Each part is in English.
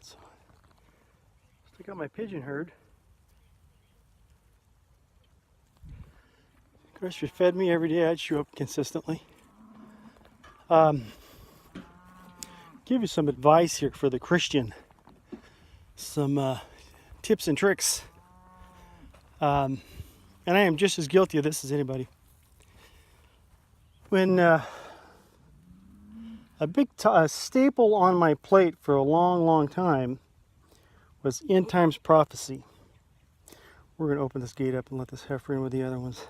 So stick out my pigeon herd. Of course, if you fed me every day, I'd show up consistently. Give you some advice here for the Christian. Some tips and tricks. And I am just as guilty of this as anybody. When a big staple on my plate for a long, long time was end times prophecy. We're going to open this gate up and let this heifer in with the other ones.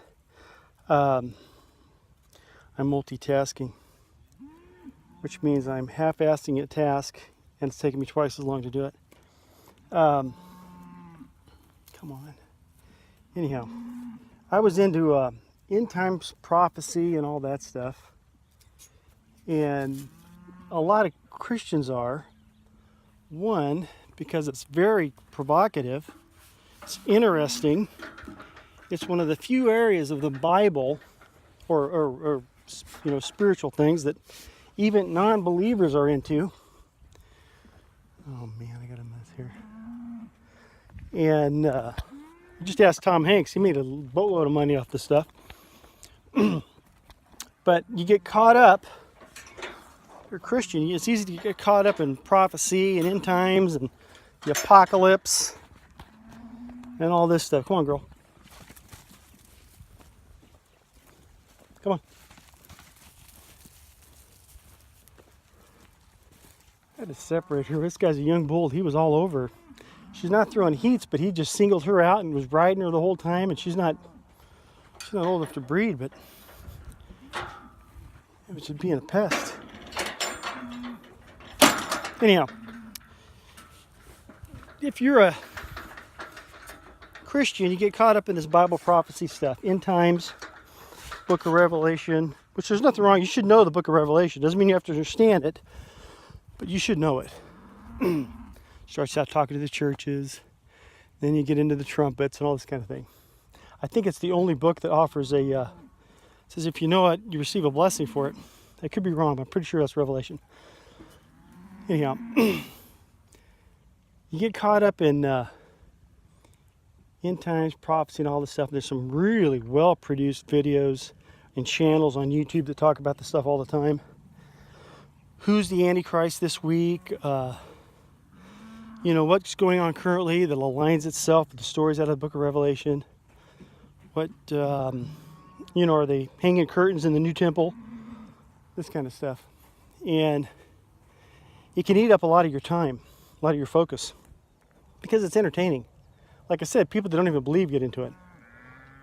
I'm multitasking, which means I'm half-assing a task, and it's taking me twice as long to do it. Come on. Anyhow, I was into end times prophecy and all that stuff, and a lot of Christians are. One, because it's very provocative, it's interesting. It's one of the few areas of the Bible, or spiritual things that even non-believers are into. Oh man, I got a mess here. And just ask Tom Hanks. He made a boatload of money off this stuff. But you get caught up. You're a Christian. It's easy to get caught up in prophecy and end times and the apocalypse and all this stuff. Come on, girl. Come on. I had to separate her. This guy's a young bull. He was all over. She's not throwing heats, but he just singled her out and was riding her the whole time. And she's not old enough to breed, but it was just being a pest. Anyhow, if you're a Christian, you get caught up in this Bible prophecy stuff, end times, Book of Revelation, which there's nothing wrong. You should know the Book of Revelation. Doesn't mean you have to understand it, but you should know it. Starts out talking to the churches, then you get into the trumpets and all this kind of thing. I think it's the only book that offers says if you know it, you receive a blessing for it. I could be wrong, but I'm pretty sure that's Revelation. Anyhow, you get caught up in end times, prophecy, and all this stuff. There's some really well-produced videos and channels on YouTube that talk about this stuff all the time. Who's the Antichrist this week? What's going on currently that aligns itself with the stories out of the Book of Revelation. What, are they hanging curtains in the new temple? This kind of stuff. And it can eat up a lot of your time, a lot of your focus, because it's entertaining. Like I said, people that don't even believe get into it.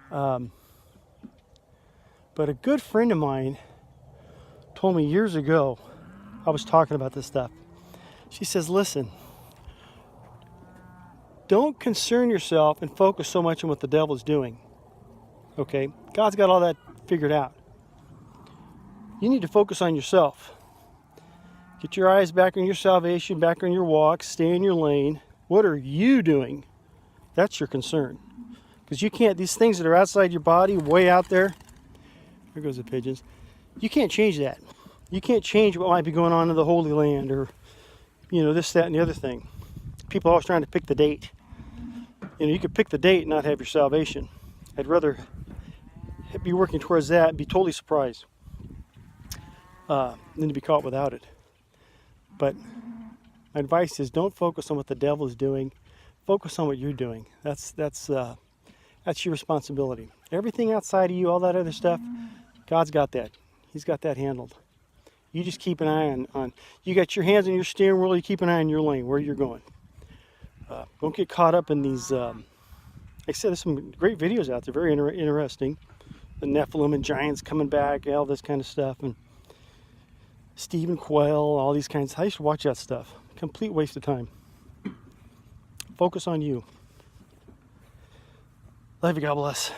But a good friend of mine told me years ago, I was talking about this stuff. She says, listen, don't concern yourself and focus so much on what the devil's doing. Okay? God's got all that figured out. You need to focus on yourself. Get your eyes back on your salvation, back on your walk, stay in your lane. What are you doing? That's your concern. Because you can't, these things that are outside your body, way out there, there goes the pigeons, you can't change that. You can't change what might be going on in the Holy Land or, this, that, and the other thing. People are always trying to pick the date. You could pick the date and not have your salvation. I'd rather be working towards that and be totally surprised than to be caught without it. But my advice is don't focus on what the devil is doing. Focus on what you're doing. That's your responsibility. Everything outside of you, all that other stuff, God's got that. He's got that handled. You just keep an eye on you got your hands on your steering wheel, you keep an eye on your lane, where you're going. Don't get caught up in these, like I said, there's some great videos out there, very interesting. The Nephilim and giants coming back, all this kind of stuff, and Stephen Quayle, all these kinds. I used to watch that stuff. Complete waste of time. Focus on you. Love you, God bless.